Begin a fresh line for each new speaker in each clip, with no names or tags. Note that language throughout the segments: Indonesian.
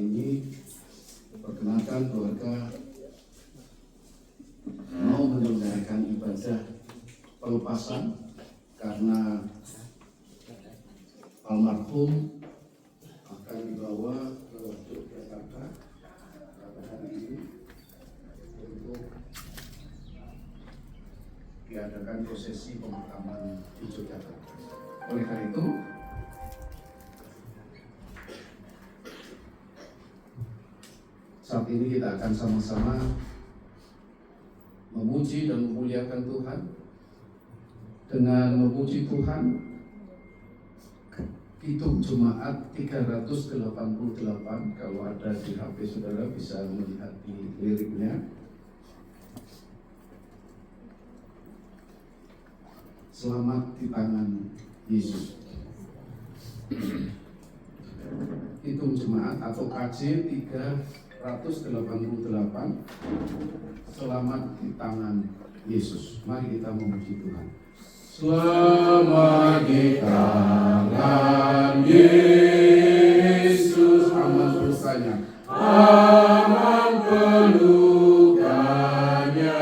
ini perkenalkan keluarga mau menyelenggarakan ibadah pelepasan karena almarhum akan dibawa ke Yogyakarta pada hari ini untuk diadakan prosesi pemakaman di Yogyakarta. Oleh karena itu, saat ini kita akan sama-sama memuji dan memuliakan Tuhan. Dengan memuji Tuhan, hitung jemaat 388. Kalau ada di HP saudara bisa melihat di liriknya. Selamat di tangan Yesus. Hitung jemaat atau KJ 388. Selamat di tangan Yesus. Mari kita memuji Tuhan. Selamat di tangan Yesus. Aman pelukannya, aman pelukannya,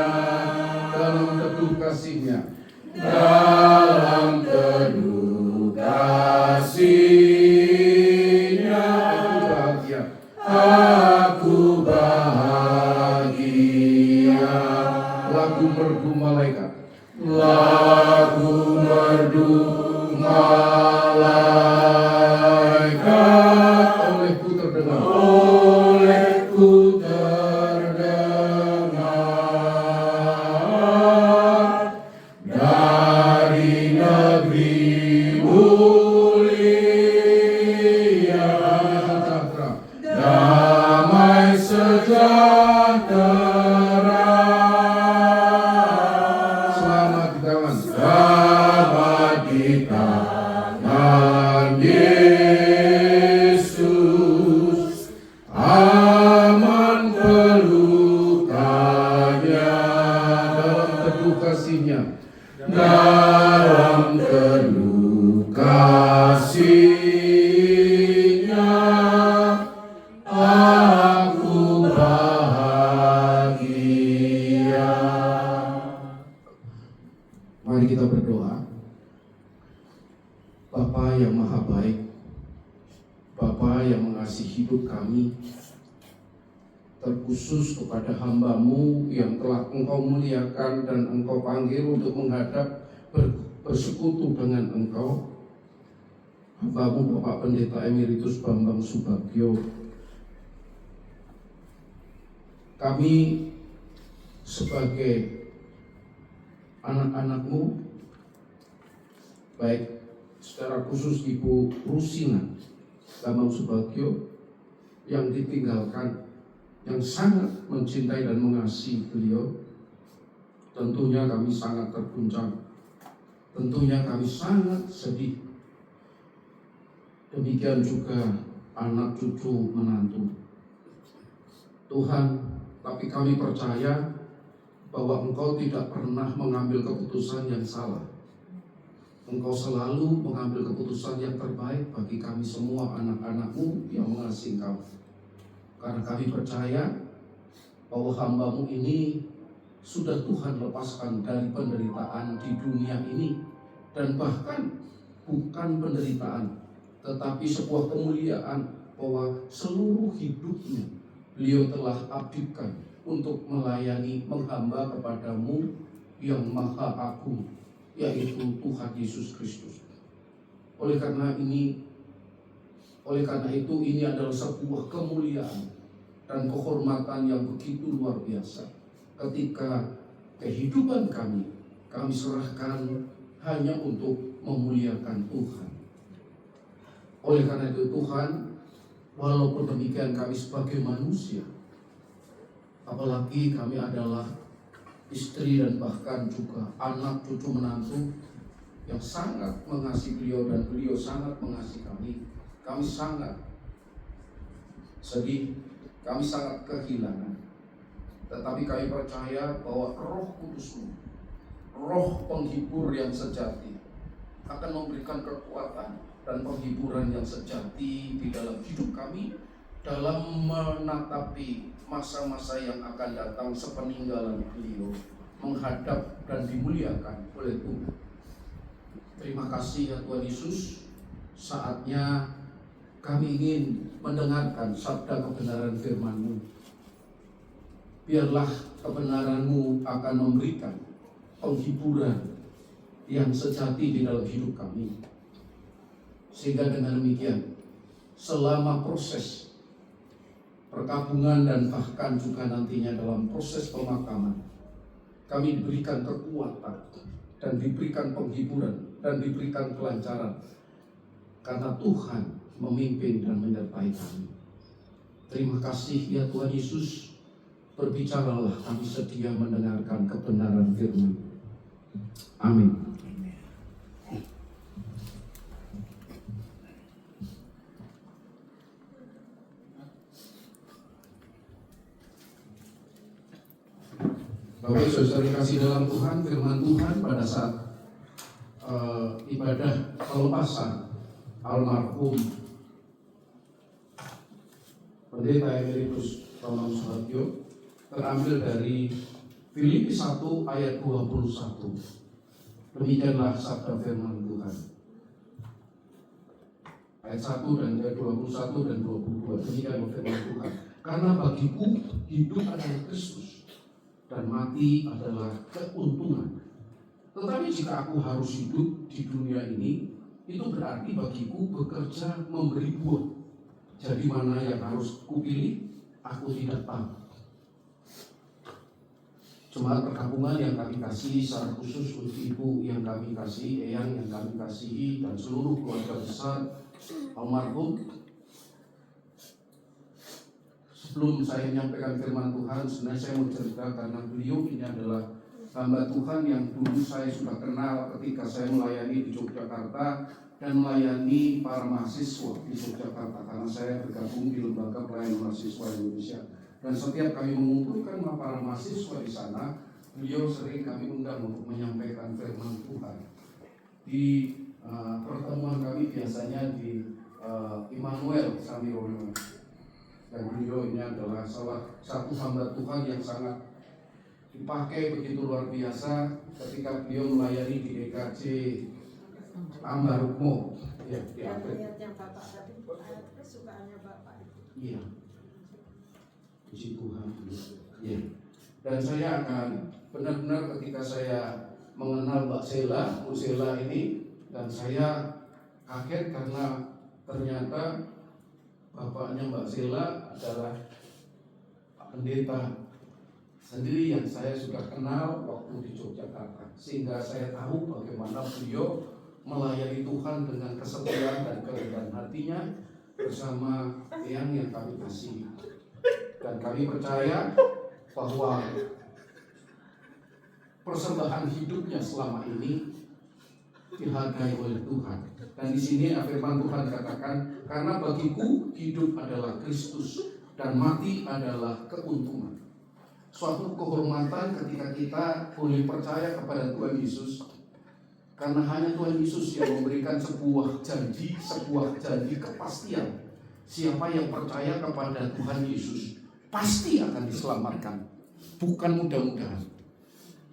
dalam teduh kasihnya, dalam teduh kasihnya. Aku bahagia. Lagu merdu malaikat, lagu merdu malaikat, olehku terdengar, olehku terdengar dari negeri mulia, damai sejahtera. Selamat di tangan Yesus, aman pelukannya, dalam teduh kasihnya, dalam teduh kasihnya, aku bahagia. Mari kita berdoa. Bapa yang maha baik, Bapa yang mengasihi hidup kami, terkhusus kepada hamba-Mu yang telah Engkau muliakan dan Engkau panggil untuk menghadap bersekutu dengan Engkau, hamba-Mu Bapak Pendeta Emeritus Bambang Subagio. Kami sebagai anak-anak-Mu, baik secara khusus Ibu Rusina Bambang Subagio yang ditinggalkan, yang sangat mencintai dan mengasihi beliau, tentunya kami sangat terguncang, tentunya kami sangat sedih. Demikian juga anak cucu menantu. Tuhan, tapi kami percaya bahwa Engkau tidak pernah mengambil keputusan yang salah. Engkau selalu mengambil keputusan yang terbaik bagi kami semua anak-anak-Mu yang mengasihi Engkau. Karena kami percaya bahwa hamba-Mu ini sudah Tuhan lepaskan dari penderitaan di dunia ini. Dan bahkan bukan penderitaan, tetapi sebuah kemuliaan bahwa seluruh hidupnya beliau telah abdikan untuk melayani, menghamba kepada-Mu yang maha agung, yaitu Tuhan Yesus Kristus. Oleh karena itu ini adalah sebuah kemuliaan dan kehormatan yang begitu luar biasa ketika kehidupan kami serahkan hanya untuk memuliakan Tuhan. Oleh karena itu Tuhan, walaupun demikian kami sebagai manusia, apalagi kami adalah istri dan bahkan juga anak cucu menantu yang sangat mengasihi beliau dan beliau sangat mengasihi kami. Kami sangat sedih, kami sangat kehilangan. Tetapi kami percaya bahwa Roh Kudus-Mu, Roh penghibur yang sejati, akan memberikan kekuatan dan penghiburan yang sejati di dalam hidup kami dalam menatapi masa-masa yang akan datang sepeninggalan beliau, menghadap dan dimuliakan oleh Tuhan. Terima kasih ya Tuhan Yesus. Saatnya kami ingin mendengarkan sabda kebenaran firman-Mu. Biarlah kebenaran-Mu akan memberikan penghiburan yang sejati di dalam hidup kami. Sehingga dengan demikian, selama proses perkabungan dan bahkan juga nantinya dalam proses pemakaman, kami diberikan kekuatan dan diberikan penghiburan dan diberikan kelancaran karena Tuhan memimpin dan menyertai kami. Terima kasih ya Tuhan Yesus. Berbicaralah, kami sedia mendengarkan kebenaran firman. Amin. Bapak saudara kasih dalam Tuhan, firman Tuhan pada saat ibadah pelepasan almarhum Pendeta Emeritus Ronald Suhartjo terambil dari Filipi 1 ayat 21. Demikianlah sabda firman Tuhan. Ayat 1 dan ayat 21 dan 22. Demikianlah firman Tuhan. Karena bagiku hidup adalah Kristus dan mati adalah keuntungan. Tetapi jika aku harus hidup di dunia ini, itu berarti bagiku bekerja memberi buah. Jadi mana yang harus kupilih, aku tidak tahu. Jemaat perkabungan yang kami kasih, secara khusus untuk ibu yang kami kasih, eyang yang kami kasihi, dan seluruh keluarga besar almarhum. Sebelum saya menyampaikan firman Tuhan, sebenarnya saya mau cerita karena beliau ini adalah hamba Tuhan yang dulu saya sudah kenal ketika saya melayani di Yogyakarta dan melayani para mahasiswa di Yogyakarta karena saya bergabung di Lembaga Pelayanan Mahasiswa Indonesia. Dan setiap kami mengumpulkan para mahasiswa di sana, beliau sering kami undang untuk menyampaikan firman Tuhan. Di pertemuan kami biasanya di Immanuel Samirono. Dan beliau ini adalah salah satu hamba Tuhan yang sangat dipakai begitu luar biasa ketika beliau melayani di EKJ Ambarukmo. Ya,
yang Bapak tadi, kesukaannya Bapak.
Iya. Puji Tuhan. Ya. Dan saya akan benar-benar ketika saya mengenal Mbak Sela, Bu Sela ini, dan saya kaget karena ternyata bapaknya Mbak Sela adalah pendeta sendiri yang saya sudah kenal waktu di Yogyakarta, sehingga saya tahu bagaimana beliau melayani Tuhan dengan kesetiaan dan kerendahan hatinya bersama yang kami kasih. Dan kami percaya bahwa persembahan hidupnya selama ini dihargai oleh Tuhan. Dan di sini firman Tuhan katakan, karena bagiku hidup adalah Kristus dan mati adalah keuntungan. Suatu kehormatan ketika kita boleh percaya kepada Tuhan Yesus, karena hanya Tuhan Yesus yang memberikan sebuah janji kepastian. Siapa yang percaya kepada Tuhan Yesus pasti akan diselamatkan, bukan mudah-mudahan.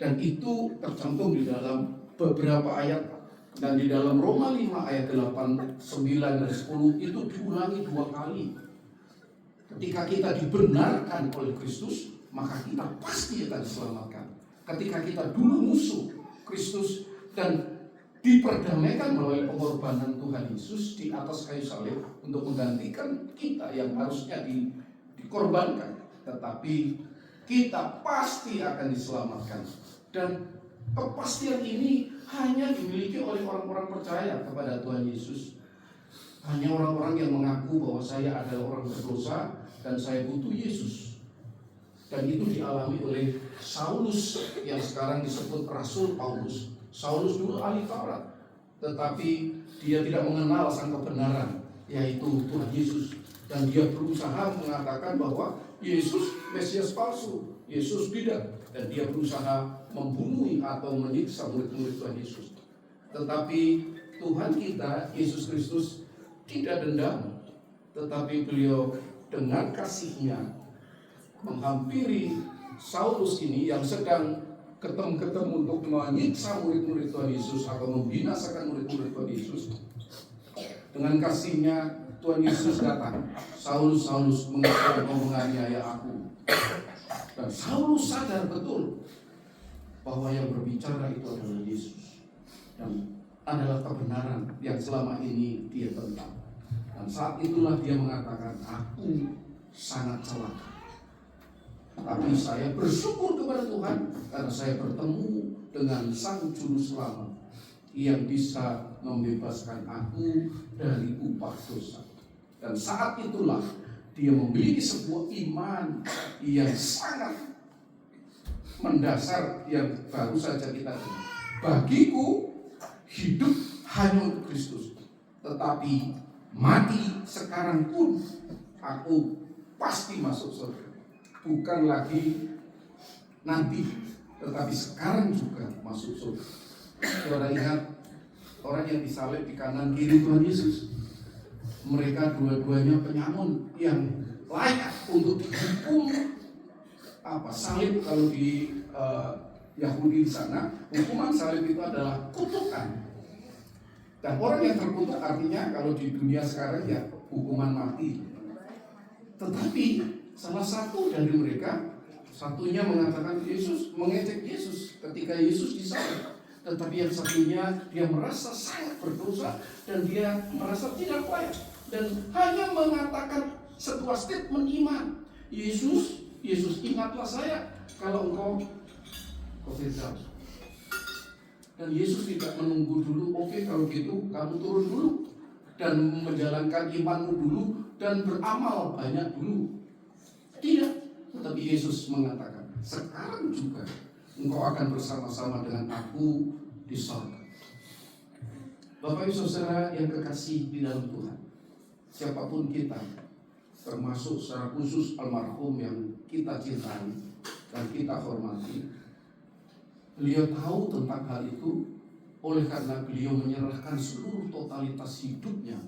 Dan itu tercantum di dalam beberapa ayat, dan di dalam Roma 5 ayat 8, 9, dan 10 itu diulangi 2 kali. Ketika kita dibenarkan oleh Kristus, maka kita pasti akan diselamatkan. Ketika kita dulu musuh Kristus dan diperdamaikan melalui pengorbanan Tuhan Yesus di atas kayu salib untuk menggantikan kita yang harusnya dikorbankan, tetapi kita pasti akan diselamatkan. Dan kepastian ini hanya dimiliki oleh orang-orang percaya kepada Tuhan Yesus. Hanya orang-orang yang mengaku bahwa saya adalah orang berdosa dan saya butuh Yesus. Dan itu dialami oleh Saulus yang sekarang disebut Rasul Paulus. Saulus dulu ahli Taurat, tetapi dia tidak mengenal sang kebenaran, yaitu Tuhan Yesus. Dan dia berusaha mengatakan bahwa Yesus Mesias palsu, Yesus bidat, dan dia berusaha membunuh atau menyiksa murid-murid Tuhan Yesus. Tetapi Tuhan kita, Yesus Kristus, tidak dendam, tetapi beliau dengan kasihnya menghampiri Saulus ini yang sedang ketemu untuk menyiksa murid-murid Tuhan Yesus atau membinasakan murid-murid Tuhan Yesus. Dengan kasihnya Tuhan Yesus datang. Saulus, Saulus, mengapa engkau menganiaya aku? Dan Saulus sadar betul bahwa yang berbicara itu adalah Yesus dan adalah kebenaran yang selama ini dia tentang. Dan saat itulah dia mengatakan, aku sangat celaka. Tapi saya bersyukur kepada Tuhan karena saya bertemu dengan Sang Juru Selamat yang bisa membebaskan aku dari upah dosa. Dan saat itulah dia memiliki sebuah iman yang sangat mendasar yang baru saja kita dengar. Bagiku hidup hanya untuk Kristus, tetapi mati sekarang pun aku pasti masuk surga. Bukan lagi nanti, tetapi sekarang juga masuk surga. Saudara ingat orang yang disalib di kanan kiri Tuhan Yesus? Mereka dua-duanya penyamun yang layak untuk dihukum salib. Kalau di Yahudi di sana, hukuman salib itu adalah kutukan. Dan orang yang terkutuk artinya kalau di dunia sekarang ya hukuman mati. Tetapi salah satu dari mereka, satunya mengatakan Yesus, mengejek Yesus ketika Yesus disalib. Tetapi yang satunya dia merasa sangat berdosa dan dia merasa tidak layak dan hanya mengatakan sebuah statement iman. Yesus, ingatlah saya kalau engkau Firdaus. Dan Yesus tidak menunggu dulu, oke kalau gitu kamu turun dulu dan menjalankan imanmu dulu dan beramal banyak dulu. Tidak, tetapi Yesus mengatakan, sekarang juga engkau akan bersama-sama dengan aku di surga. Bapak Ibu Saudara yang kekasih di dalam Tuhan, siapapun kita, termasuk secara khusus almarhum yang kita cintai dan kita hormati, beliau tahu tentang hal itu. Oleh karena beliau menyerahkan seluruh totalitas hidupnya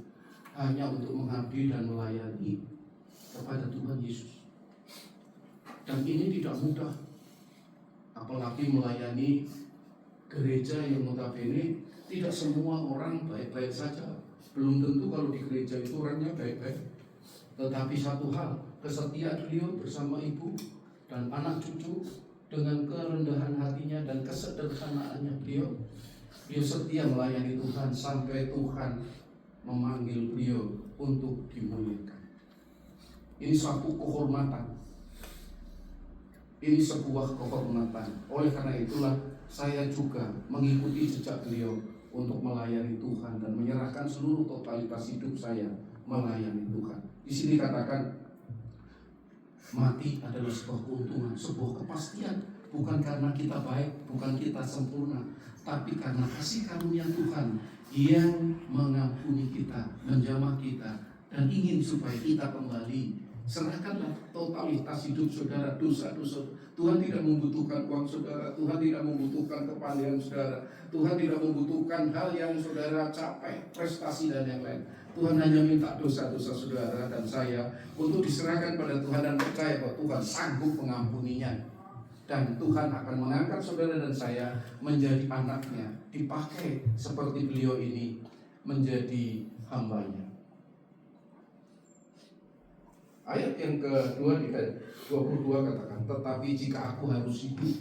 hanya untuk mengabdi dan melayani kepada Tuhan Yesus. Dan ini tidak mudah, apalagi melayani gereja yang notabene tidak semua orang baik-baik saja. Belum tentu kalau di gereja itu orangnya baik-baik. Tetapi satu hal, kesetiaan beliau bersama ibu dan anak cucu dengan kerendahan hatinya dan kesederhanaannya beliau setia melayani Tuhan sampai Tuhan memanggil beliau untuk dimuliakan. Ini suatu kehormatan. Ini sebuah kehormatan. Oleh karena itulah saya juga mengikuti jejak beliau untuk melayani Tuhan dan menyerahkan seluruh totalitas hidup saya melayani Tuhan. Di sini katakan mati adalah sebuah keuntungan, sebuah kepastian. Bukan karena kita baik, bukan kita sempurna, tapi karena kasih karunia Tuhan yang mengampuni kita, menjamah kita, dan ingin supaya kita kembali. Serahkanlah totalitas hidup saudara, dosa-dosa. Tuhan tidak membutuhkan uang saudara, Tuhan tidak membutuhkan kepandaian saudara, Tuhan tidak membutuhkan hal yang saudara capai, prestasi dan yang lain. Tuhan hanya minta dosa-dosa saudara dan saya untuk diserahkan pada Tuhan dan percaya bahwa Tuhan sanggup mengampuninya. Dan Tuhan akan mengangkat saudara dan saya menjadi anaknya, dipakai seperti beliau ini menjadi hambanya. Ayat yang kedua di ayat 22 katakan, tetapi jika aku harus hidup,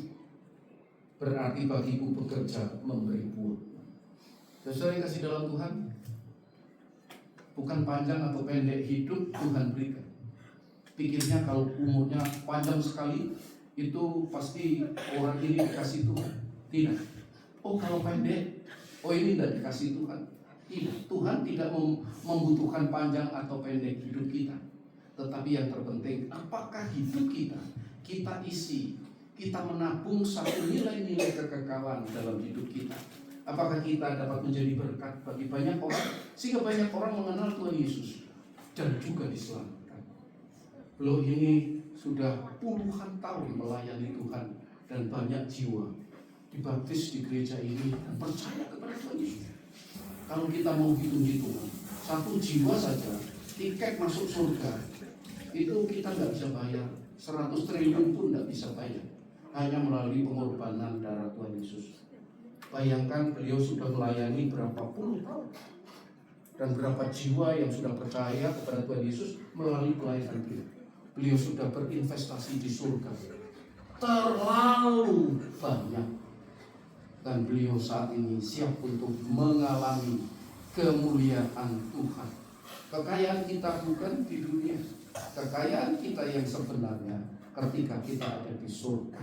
berarti bagiku bekerja memberi buah. Saudara yang kasih dalam Tuhan, bukan panjang atau pendek hidup Tuhan berikan. Pikirnya kalau umurnya panjang sekali, itu pasti orang ini dikasih Tuhan. Tidak. Oh kalau pendek, oh ini tidak dikasih Tuhan. Tidak. Tuhan tidak membutuhkan panjang atau pendek hidup kita. Tetapi yang terpenting, apakah hidup kita isi, kita menabung satu nilai-nilai kekekalan dalam hidup kita. Apakah kita dapat menjadi berkat bagi banyak orang, sehingga banyak orang mengenal Tuhan Yesus dan juga diselamatkan. Beliau ini sudah puluhan tahun melayani Tuhan dan banyak jiwa dibaptis di gereja ini dan percaya kepada Tuhan Yesus. Kalau kita mau hitung-hitungan, satu jiwa saja tiket masuk surga Itu kita nggak bisa bayar, 100 triliun pun nggak bisa bayar, hanya melalui pengorbanan darah Tuhan Yesus. Bayangkan beliau sudah melayani berapa puluh tahun, dan berapa jiwa yang sudah percaya kepada Tuhan Yesus melalui pelayanan beliau. Beliau sudah berinvestasi di surga terlalu banyak, dan beliau saat ini siap untuk mengalami kemuliaan Tuhan. Kekayaan kita bukan di dunia, kekayaan kita yang sebenarnya ketika kita ada di surga.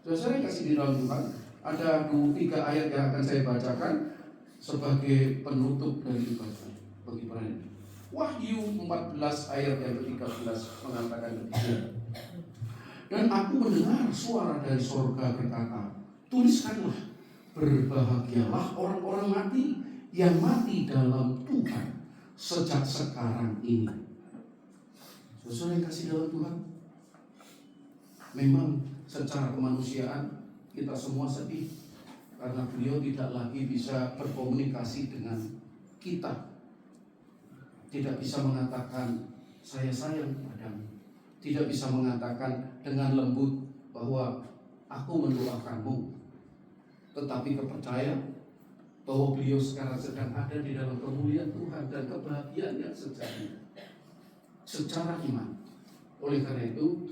Saudara yang kasih di dalam Tuhan, ada 3 ayat yang akan saya bacakan sebagai penutup dari ibadah bagi para ini. Wahyu 14 ayat yang ke-13 mengatakan demikian. Dan aku mendengar suara dari surga berkata, tuliskanlah, berbahagialah orang-orang mati yang mati dalam Tuhan sejak sekarang ini. Saudara yang kasih dalam Tuhan, memang secara kemanusiaan kita semua sedih karena beliau tidak lagi bisa berkomunikasi dengan kita, tidak bisa mengatakan saya sayang padamu, tidak bisa mengatakan dengan lembut bahwa aku mendoakanmu. Tetapi kepercayaan bahwa beliau sekarang sedang ada di dalam kemuliaan Tuhan dan kebahagiaan yang sejati secara iman. Oleh karena itu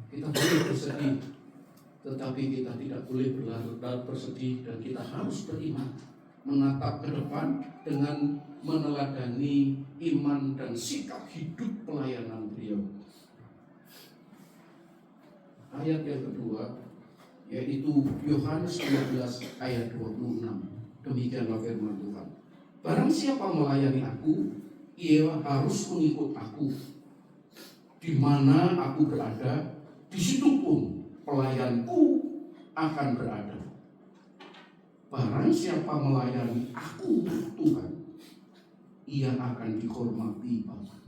kita boleh bersedih, tetapi kita tidak boleh berlarut-larut bersedih, dan kita harus beriman, menatap ke depan dengan meneladani iman dan sikap hidup pelayanan beliau. Ayat yang kedua yaitu Yohanes 12 ayat 26. Demikianlah firman Tuhan. Barang siapa melayani aku, ia harus mengikut aku. Di mana aku berada, di situ pun pelayanku akan berada. Barang siapa melayani aku, Tuhan, ia akan dihormati Bapa.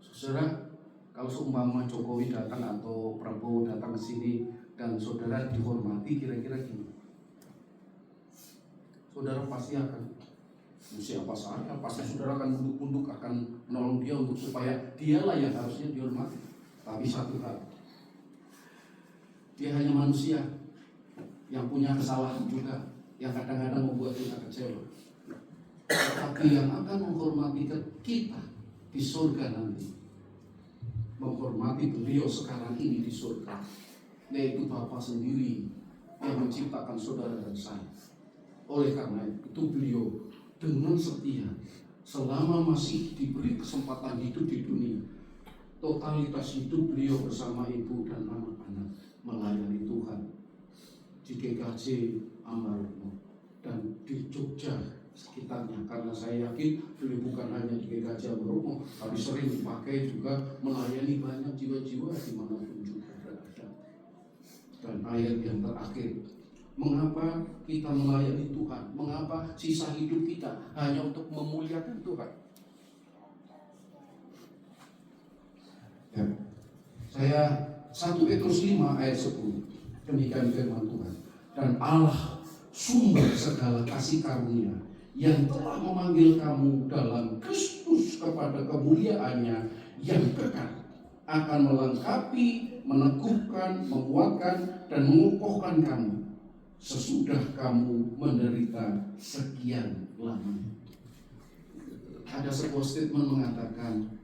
Saudara, kalau seumpama Jokowi datang atau Prabowo datang ke sini dan saudara dihormati, kira-kira gimana? Saudara pasti akan, siapa saya, pasti saudara akan tunduk-tunduk, akan menolong dia untuk supaya dialah yang harusnya dihormati. Tapi satu hal, dia hanya manusia yang punya kesalahan juga, yang kadang-kadang membuat kita kecewa. Tapi yang akan menghormati kita di surga nanti, menghormati beliau sekarang ini di surga, yaitu Bapa sendiri yang menciptakan saudara dan saya. Oleh karena itu beliau dengan setia selama masih diberi kesempatan hidup di dunia, totalitas hidup beliau bersama ibu dan anak-anak melayani Tuhan di GKJ Ambarukmo dan di Jogja sekitarnya. Karena saya yakin beliau bukan hanya di GKJ Ambarukmo, tapi sering dipakai juga melayani banyak jiwa-jiwa dimanapun juga berada. Dan ayat yang terakhir, mengapa kita melayani Tuhan? Mengapa sisa hidup kita hanya untuk memuliakan Tuhan? Ya. Saya 1 Petrus 5 ayat 10. Demikian firman Tuhan. Dan Allah sumber segala kasih karunia yang telah memanggil kamu dalam Kristus kepada kemuliaannya yang kekal, akan melengkapi, meneguhkan, menguatkan, dan mengokohkan kamu sesudah kamu menderita sekian lama. Ada sebuah statement mengatakan,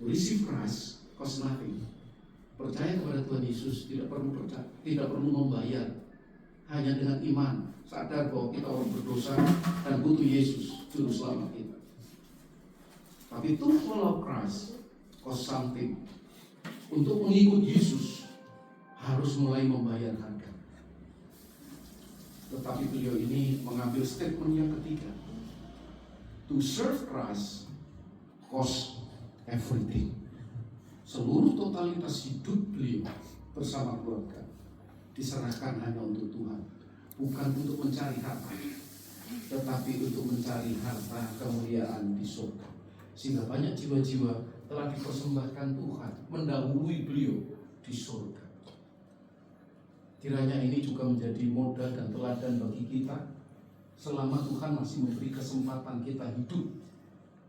to receive Christ cost nothing. Percaya kepada Tuhan Yesus tidak perlu membayar, hanya dengan iman, sadar bahwa kita orang berdosa dan butuh Yesus juru selamat kita. Tapi to follow Christ cost something. Untuk mengikut Yesus harus mulai membayar harga. Tetapi beliau ini mengambil statement yang ketiga, to serve Christ cost everything. Seluruh totalitas hidup beliau bersama keluarga diserahkan hanya untuk Tuhan, bukan untuk mencari harta, tetapi untuk mencari harta kemuliaan di surga. Sehingga banyak jiwa-jiwa telah dipersembahkan Tuhan mendahului beliau di surga. Kiranya ini juga menjadi modal dan teladan bagi kita selama Tuhan masih memberi kesempatan kita hidup.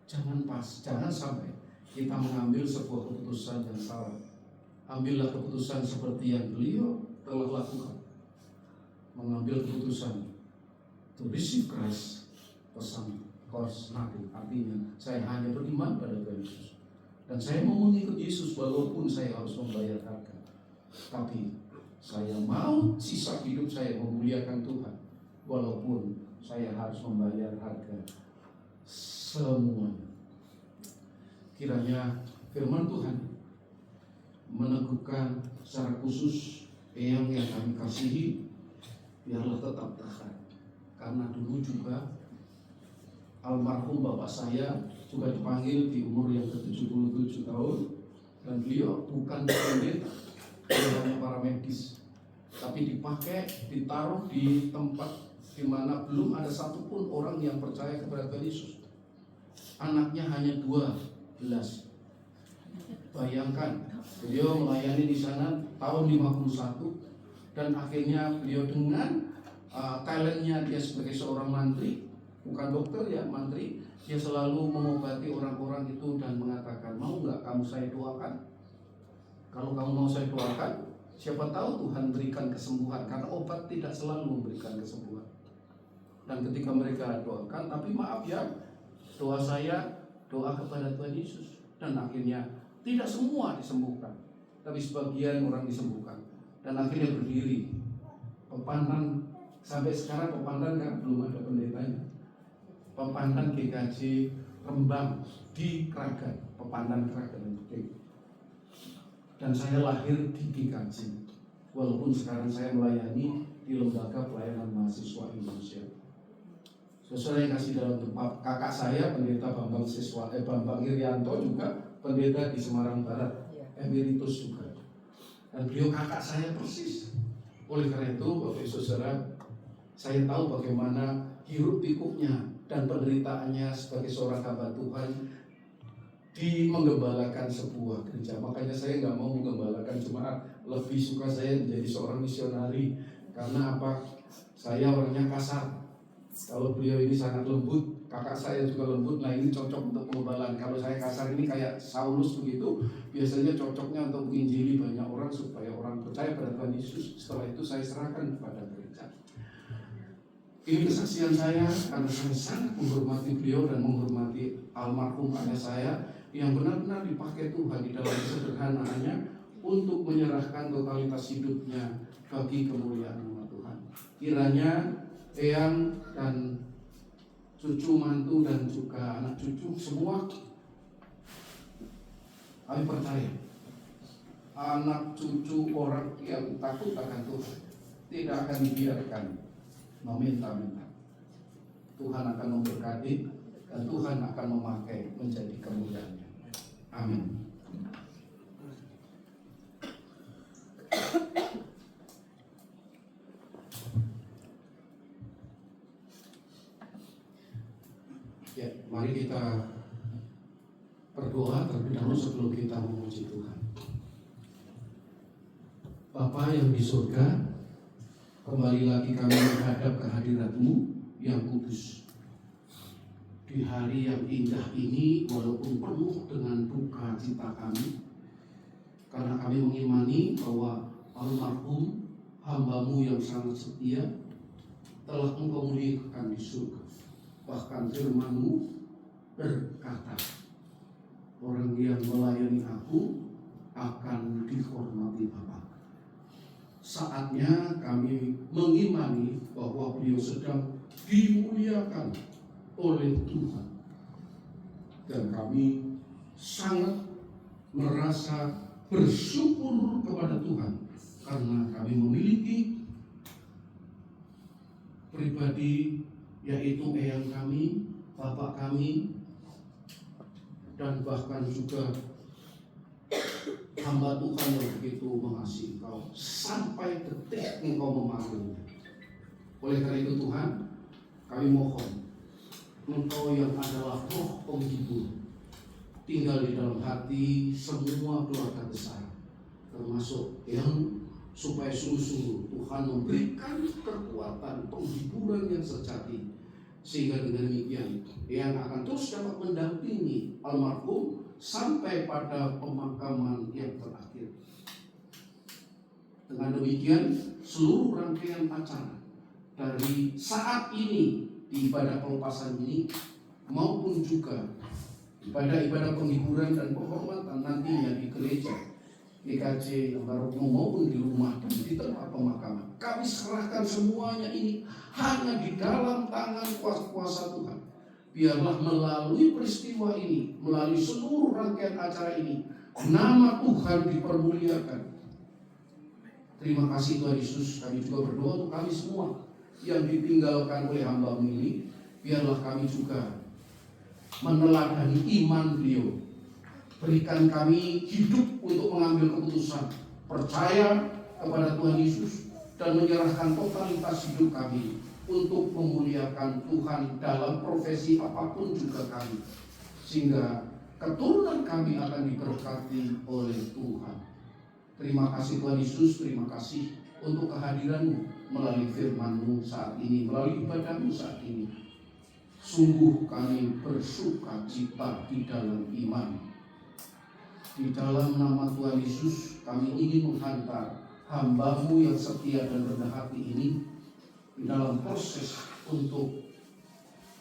Jangan sampai kita mengambil sebuah keputusan yang salah. Ambillah keputusan seperti yang beliau telah lakukan. Mengambil keputusan to receive Christ, pesan cost nothing. Artinya saya hanya beriman pada Tuhan Yesus, dan saya mau mengikut Yesus walaupun saya harus membayar harga. Tapi saya mau sisa hidup saya memuliakan Tuhan walaupun saya harus membayar harga semuanya. Kiranya firman Tuhan meneguhkan secara khusus yang kami kasihi, biarlah tetap tahan. Karena dulu juga almarhum bapak saya juga dipanggil di umur yang ke-77 tahun, dan beliau bukan pendeta, beliau hanya para medis, tapi dipakai, ditaruh di tempat di mana belum ada satupun orang yang percaya kepada Tuhan Yesus. Anaknya hanya 12. Bayangkan, beliau melayani di sana tahun 51, dan akhirnya beliau dengan talentnya dia sebagai seorang mantri, bukan dokter ya, mantri, dia selalu mengobati orang-orang itu dan mengatakan, mau nggak kamu saya doakan? Kalau kamu mau saya doakan, siapa tahu Tuhan berikan kesembuhan, karena obat tidak selalu memberikan kesembuhan. Dan ketika mereka doakan, tapi maaf ya, doa saya doa kepada Tuhan Yesus, dan akhirnya tidak semua disembuhkan, tapi sebagian orang disembuhkan, dan akhirnya berdiri Pepandan. Sampai sekarang Pepandan kan belum ada pendetanya. Pepandan GKJ Rembang di Kragan, Pepandan Kragan. Dan saya lahir di GKJ, walaupun sekarang saya melayani di Lembaga Pelayanan Mahasiswa Indonesia. Saudara yang kasih dalam tempat, kakak saya pendeta Bambang Irianto juga pendeta di Semarang Barat, emeritus juga. Dan beliau kakak saya persis. Oleh karena itu, Bapak Ibu Saudara, saya tahu bagaimana hiruk pikuknya dan penderitaannya sebagai seorang hamba Tuhan di menggembalakan sebuah gereja. Makanya saya nggak mau menggembalakan jemaat, lebih suka saya menjadi seorang misionari. Karena apa? Saya orangnya kasar. Kalau beliau ini sangat lembut, kakak saya juga lembut. Nah, ini cocok untuk penggembalaan. Kalau saya kasar ini kayak Saulus begitu, biasanya cocoknya untuk menginjili banyak orang supaya orang percaya pada Tuhan Yesus. Setelah itu saya serahkan kepada gereja. Ini kesaksian saya karena saya sangat menghormati beliau dan menghormati almarhum ayah saya yang benar-benar dipakai Tuhan di dalam kesederhanaannya untuk menyerahkan totalitas hidupnya bagi kemuliaan nama Tuhan. Kiranya eyang dan cucu mantu dan juga anak cucu semua, kami percaya anak cucu orang yang takut akan Tuhan tidak akan dibiarkan meminta-minta. Tuhan akan memberkati dan Tuhan akan memakai menjadi kemuliaannya. Amin. Ya, mari kita berdoa terlebih dahulu sebelum kita memuji Tuhan. Bapa yang di surga, kembali lagi kami menghadap kehadirat-Mu yang kudus. Di hari yang indah ini, walaupun penuh dengan duka cita kami, karena kami mengimani bahwa almarhum hamba-Mu yang sangat setia telah Engkau muliakan di surga. Bahkan firman-Mu berkata, orang yang melayani aku akan dihormati Bapa. Saatnya kami mengimani bahwa beliau sedang dimuliakan oleh Tuhan, dan kami sangat merasa bersyukur kepada Tuhan karena kami memiliki pribadi, yaitu eyang kami, bapak kami, dan bahkan juga hamba Tuhan yang begitu mengasihi Engkau sampai detik Engkau memanggil. Oleh karena itu Tuhan, kami mohon Engkau yang adalah Roh penghibur tinggal di dalam hati semua keluarga besar, termasuk yang supaya sungguh-sungguh Tuhan memberikan kekuatan penghiburan yang sejati, sehingga dengan demikian yang akan terus dapat mendampingi almarhum sampai pada pemakaman yang terakhir. Dengan demikian, seluruh rangkaian acara dari saat ini di ibadah pelepasan ini maupun juga ibadah-ibadah penghiburan dan penghormatan nantinya di gereja GKJ Barokah maupun di rumah dan di tempat pemakaman, kami serahkan semuanya ini hanya di dalam tangan kuasa Tuhan. Biarlah melalui peristiwa ini, melalui seluruh rangkaian acara ini, nama Tuhan dipermuliakan. Terima kasih Tuhan Yesus. Kami juga berdoa untuk kami semua yang ditinggalkan oleh hamba-Mu ini. Biarlah kami juga meneladani iman beliau. Berikan kami hidup untuk mengambil keputusan, percaya kepada Tuhan Yesus, dan menyerahkan totalitas hidup kami untuk memuliakan Tuhan dalam profesi apapun juga kami, sehingga keturunan kami akan diberkati oleh Tuhan. Terima kasih Tuhan Yesus, terima kasih untuk kehadiran-Mu melalui firman-Mu saat ini, melalui ibadah-Mu saat ini. Sungguh kami bersuka cita di dalam iman. Di dalam nama Tuhan Yesus, kami ingin menghantar hamba-Mu yang setia dan rendah hati ini di dalam proses untuk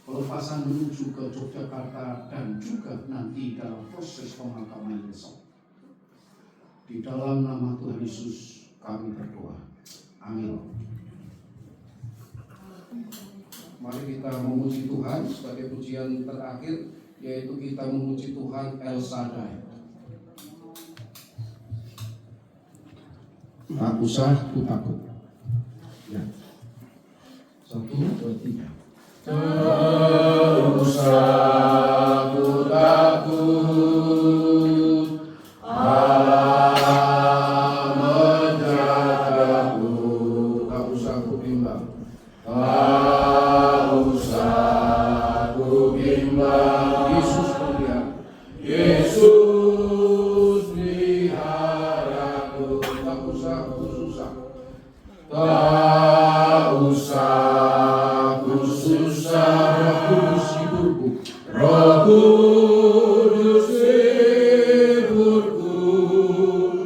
pelepasan menuju ke Yogyakarta dan juga nanti dalam proses pemakaman besok. Di dalam nama Tuhan Yesus kami berdoa. Amin. Mari kita memuji Tuhan sebagai pujian terakhir, yaitu kita memuji Tuhan El Shaddai. Tak usah ku takut. Ya. 1, 2, 3. Tak usah ku takut. Allah menjagaku. Tak usah ku bimbang. Tak usah ku bimbang. Yesus mulia. Yesus peliharaku. Tak usah ku susah. Tak usah ku susah. Roh Kudus hiburku.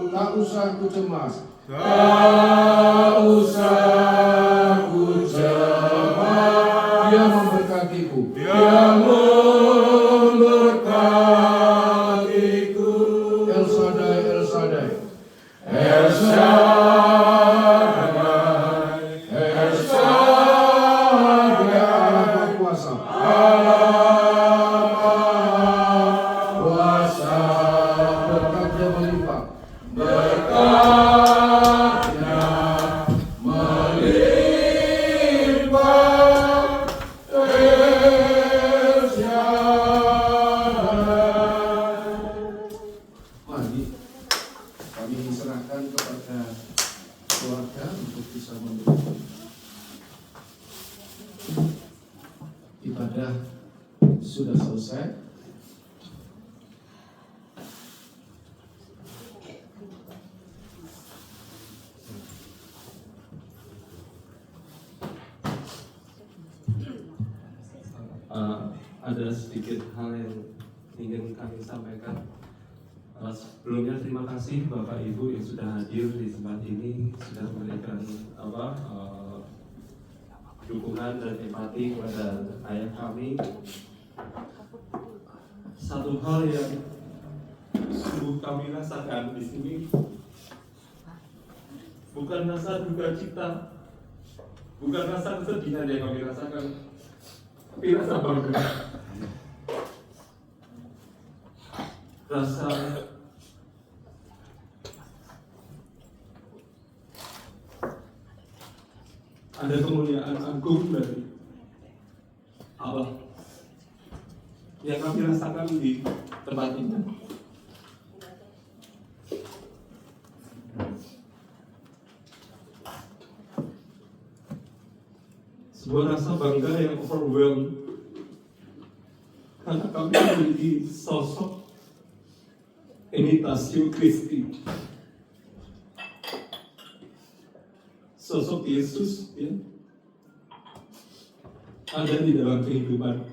Tak usah ku cemas. Tak usah ku cemas. Dia memberkatiku. Dia memberkatiku. El Shaddai, El Shaddai, El Shaddai, El Shaddai, Allah berkuasa. Berkatnya melimpah. Berkatnya melimpah. El Shaddai. Mari kami serahkan kepada keluarga untuk bisa mendukung ibadah. Sudah selesai.
Ada sedikit hal yang ingin kami sampaikan. Sebelumnya terima kasih Bapak Ibu yang sudah hadir di tempat ini, sudah memberikan dukungan dan empati kepada ayah kami. Satu hal yang sungguh kami rasakan di sini bukan rasa duka cita, bukan rasa kesedihan yang kami rasakan, tapi rasa bangga. Rasa ada kemuliaan agung dari Allah yang kami rasakan di tempat ini. Sebuah rasa bangga yang overwhelmed karena kami memiliki sosok imitasi Kristi, sosok Yesus ya, ada di dalam kehidupan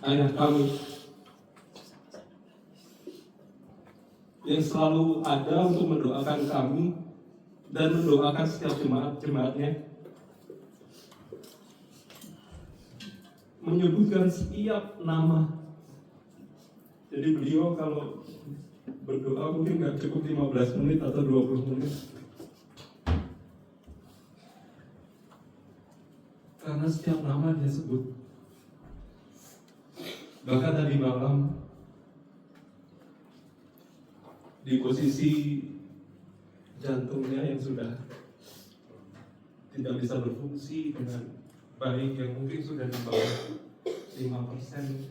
ayah kami. yang selalu ada untuk mendoakan kami dan mendoakan setiap jemaat-jemaatnya, menyebutkan setiap nama. Jadi beliau kalau berdoa mungkin nggak cukup 15 menit atau 20 menit, karena setiap nama dia sebut. Bahkan tadi malam di posisi jantungnya yang sudah tidak bisa berfungsi dengan baik, yang mungkin sudah di bawah 5%,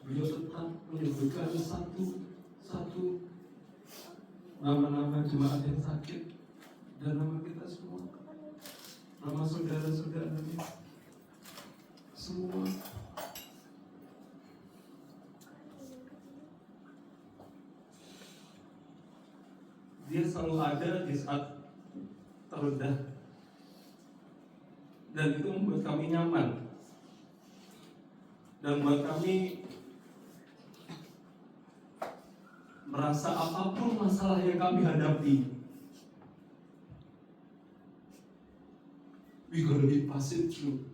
beliau tetap menyebutkan satu nama-nama jemaat yang sakit dan nama kita semua, nama saudara-saudaranya semua. Dia selalu ada di saat terendah, dan itu membuat kami nyaman dan membuat kami merasa apapun masalah yang kami hadapi, we gonna be pass it through,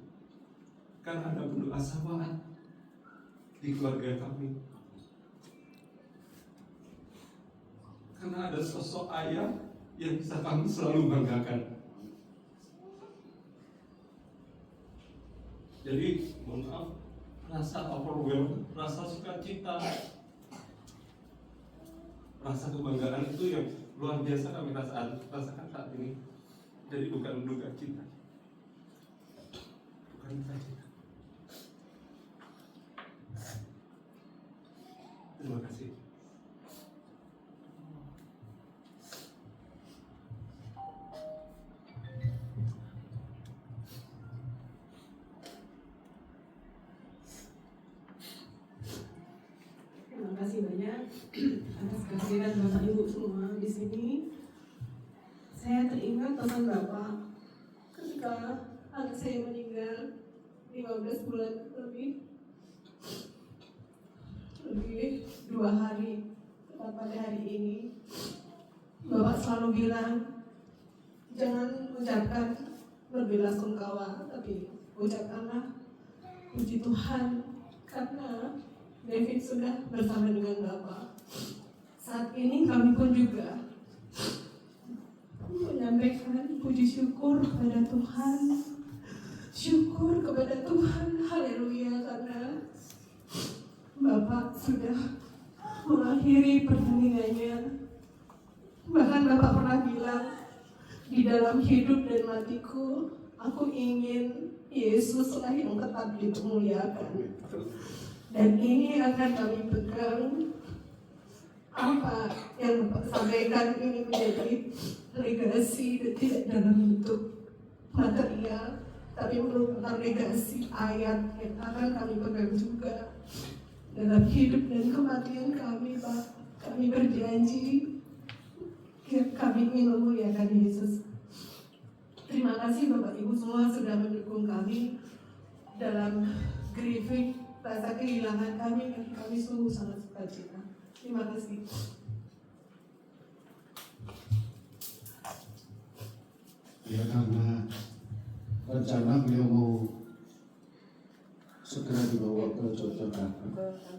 karena ada penuh asawaat di keluarga kami, karena ada sosok ayah yang bisa kami selalu banggakan. Jadi mohon maaf, rasa overwhelmed, rasa sukacita, rasa kebanggaan itu yang luar biasa kami rasakan saat ini. Jadi bukan duka cita, bukan duka cita. Terima kasih.
Terima kasih banyak atas kehadiran Bapak Ibu semua di sini. Saya teringat pesan Bapak ketika anak saya meninggal 15 bulan lebih 2 hari tepat pada hari ini. Bapak selalu bilang, jangan ucapkan berbelasungkawa, tapi ucapkanlah puji Tuhan karena David sudah bersama dengan Bapak. Saat ini kami pun juga menyampaikan puji syukur kepada Tuhan. Syukur kepada Tuhan, haleluya, karena Bapak sudah mengakhiri pertandingannya. Bahkan Bapak pernah bilang, di dalam hidup dan matiku, aku ingin Yesuslah yang tetap dipermuliakan. Dan ini akan kami pegang. Apa yang Bapak sampaikan ini menjadi legasi dan tidak dalam bentuk material, tapi merupakan legasi ayat yang akan kami pegang juga dalam hidup dan kematian kami, Pak. Kami berjanji kami ingin memuliakan Yesus. Terima kasih Bapak Ibu semua sudah mendukung kami dalam grieving rasa kehilangan kami, dan kami sungguh sangat sukacita. Terima kasih.
Ya, karena rencana beliau mau segera dibawa ke Yogyakarta.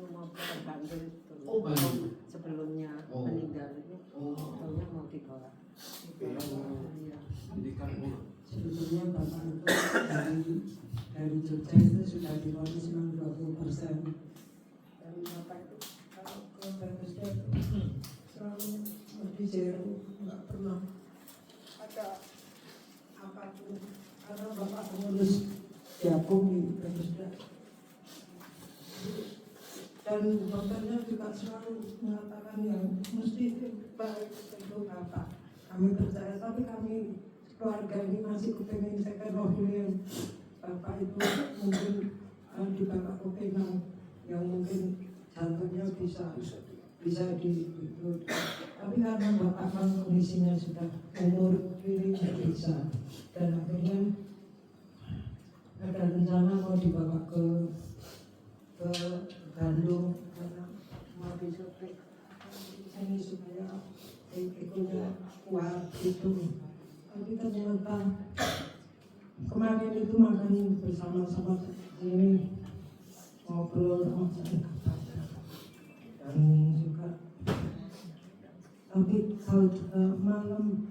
Mau ke Bandung itu.
Oh, Bandung.
Sebelumnya
Oh.
meninggal itu, tahunya mau dibawa. Iya.
Jadi kan
Sebetulnya Bapak itu dari Jogja itu sudah divonis 20%.
Dan Bapak itu kalau
Ke Bapesda selalu di zero, nggak pernah ada apapun. Karena Bapak pengurus Jagung di Bapesda. Dan dokternya juga selalu mengatakan yang mesti baik untuk Bapak. Kami percaya, tapi kami keluarga ini masih kepengen second opinion. Bapak itu mungkin di Bapak Kopinang yang mungkin jantungnya bisa di tapi karena Bapak kan kondisinya sudah umur ini tidak bisa, dan akhirnya ada rencana mau dibawa ke Bandung karena mau disuntik ini supaya egonya kuat gitu. Tapi ternyata kemarin itu makan bersama-sama ini ngobrol sama saya dan juga tapi kalau malam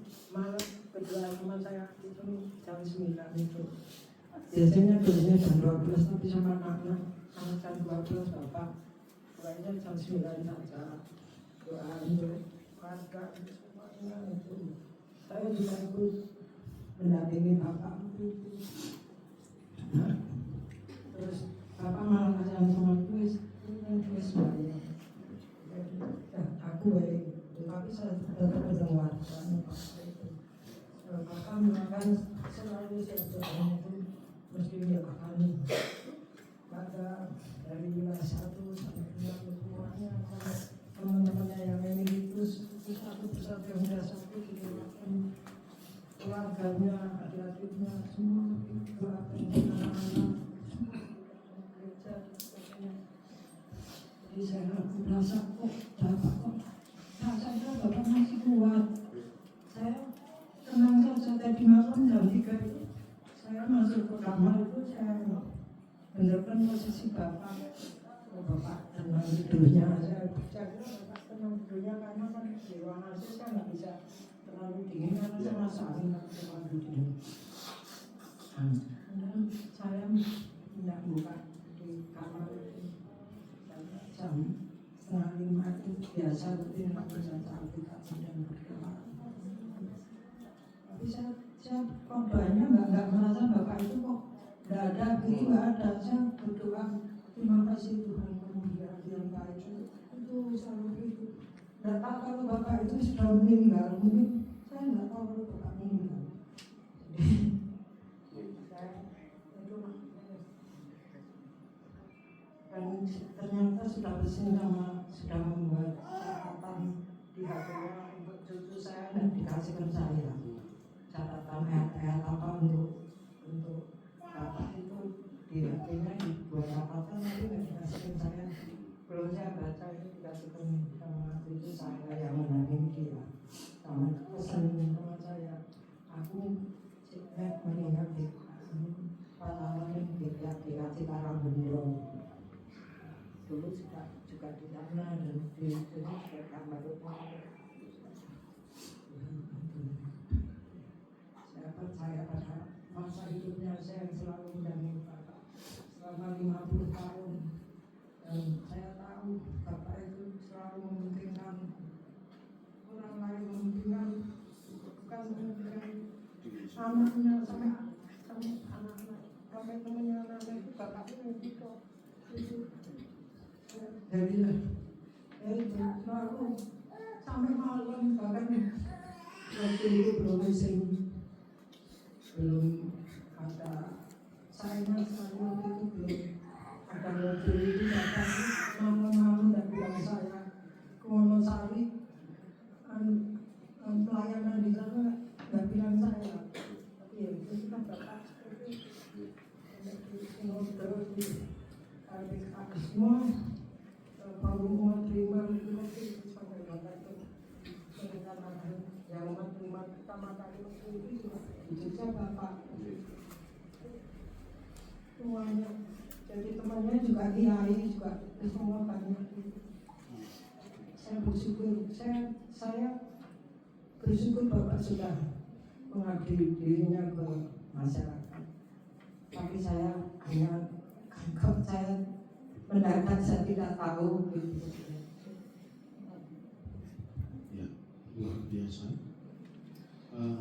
kedua sama saya itu jam 9 itu biasanya biasanya jam 12 tapi sama anak-anak jam 12 bapak kayaknya jam 9 saja doa untuk keluarga semuanya itu saya juga ikut mendampingi bapak itu. Terus bapak malah kasih sama kuis banyak aku baik tapi saya tetap mendengar bapak makan selalu siap itu mesti diapakan maka dari wilayah 1 sampai 6 semuanya teman-temannya yang ini terus satu persatu yang sudah sakit didoakan keluarganya, adik-adiknya semua doakan anak-anak gereja sebagainya. Jadi saya merasa kok bapak kok rasanya bapak masih kuat. Saya tenang saja tadi malam jam 3 itu saya masuk ke kamar itu saya benar-benar posisi bapak. Oh, bapak tenang tidurnya, saya kira bapak tenang tidurnya karena kan di ruangan saya nggak bisa terlalu dingin karena saya merasa angin terlalu dingin. Dan saya tidak buka di kamar itu jam 4:30 itu biasa rutin aku baca aplikasi dan berdoa. Tapi saya korbannya nggak merasa bapak itu kok nggak ada, begini nggak ada. Saya berdoa terima kasih Tuhan kamu yang baik itu selalu itu. Nggak tahu kalau bapak itu sudah meninggal, mungkin saya nggak tahu kalau bapak meninggal. Jadi saya itu dan ternyata sudah bersin sama sudah membuat catatan di HP-nya untuk cucu saya dan dikasihkan saya catatan ayat-ayat apa untuk bapak itu di HP-nya dibuat catatan tapi nggak dikasihkan saya. Belum saya baca itu dikasihkan sama cucu saya yang mendampingi dia sama pesan sama saya aku meninggal di pahlawan yang dikasih Karang Bendong dulu juga di sana dan di sini juga kamar rumah. Saya percaya pada masa hidupnya saya yang selalu mendampingi bapak selama 50 tahun dan saya tahu bapak itu selalu mementingkan orang lain, mementingkan bukan mementingkan anaknya sampai anak-anak sampai temannya anaknya itu bapak itu jadi selalu sampai malam bahkan waktu itu belum ada saingan sekali waktu itu belum ada mobil itu datang malam-malam dan bilang saya ke Wonosari pelayanan di sana nggak bilang saya tapi ya itu kan bapak itu ngobrol di KPK semua baru mau terima itu sampai bapak itu yang mau terima pertama kali itu juga bapak semuanya jadi temannya juga kiai juga semua banyak. Saya bersyukur saya bersyukur bapak sudah mengabdi dirinya ke masyarakat tapi saya hanya kalau saya mendadak saya tidak tahu gitu.
Ya, luar biasa.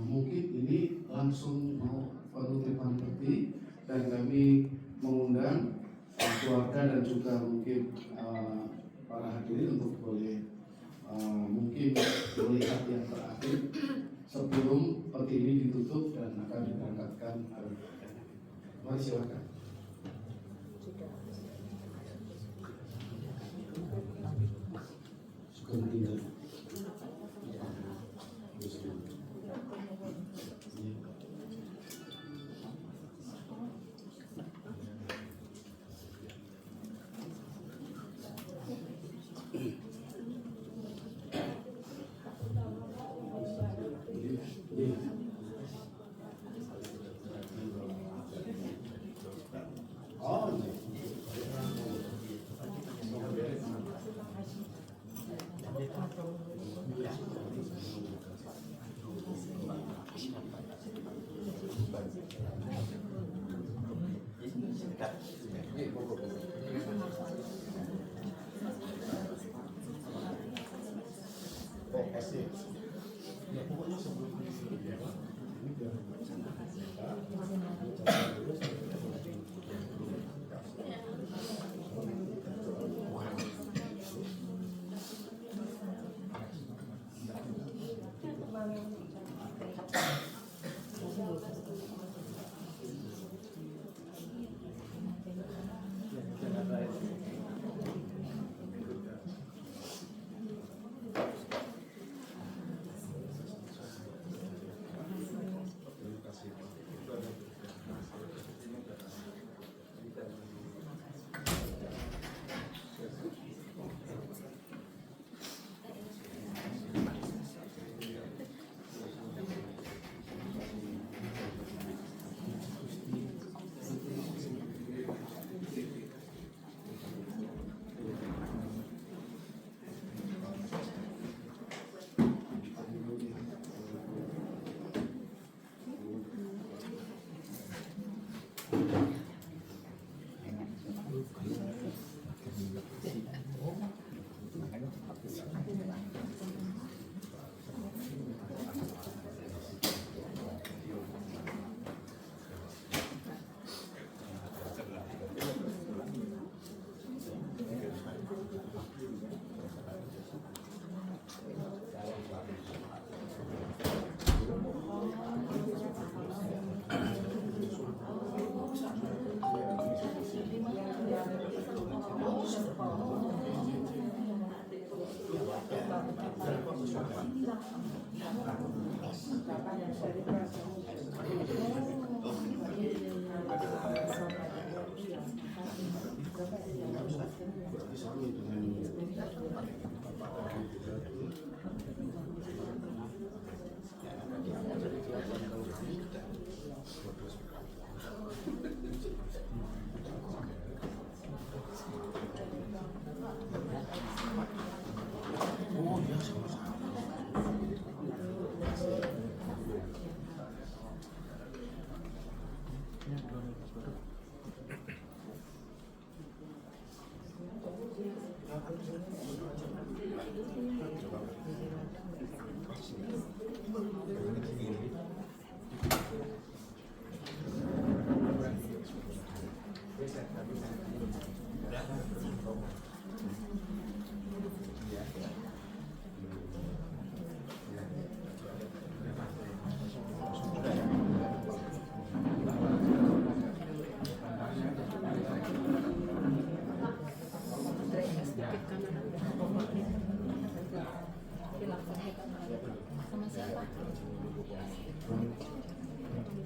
Mungkin ini langsung mau penutupan peti dan kami mengundang keluarga dan juga mungkin para hadirin untuk boleh mungkin melihat yang terakhir sebelum peti ini ditutup dan akan diberangkatkan. Mari silakan. Sudah.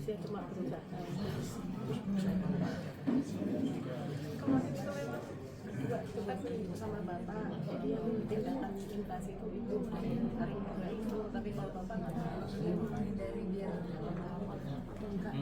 Saya cuma berusaha.
Kemarin itu memang juga kita sering sama bapak, jadi yang tindakan inflasi itu hari juga itu, tapi kalau bapak nggak tahu dari biar enggak.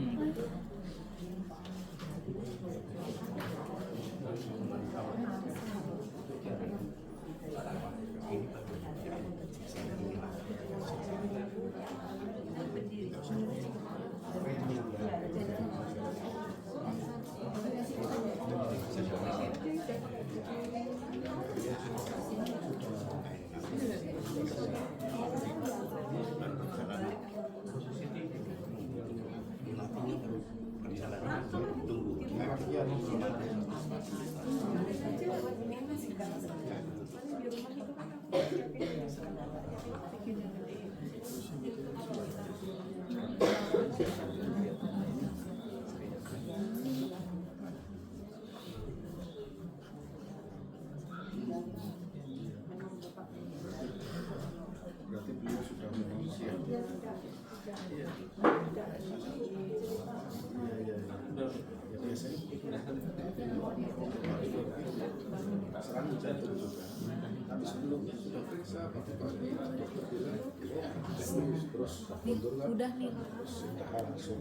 Berarti beliau sudah menginisiasi.
Sekarang jatuh juga. Tapi sebelumnya sudah periksa pagi-pagi dokter bilang terus mundur kan?
Udah nih.
Sudah langsung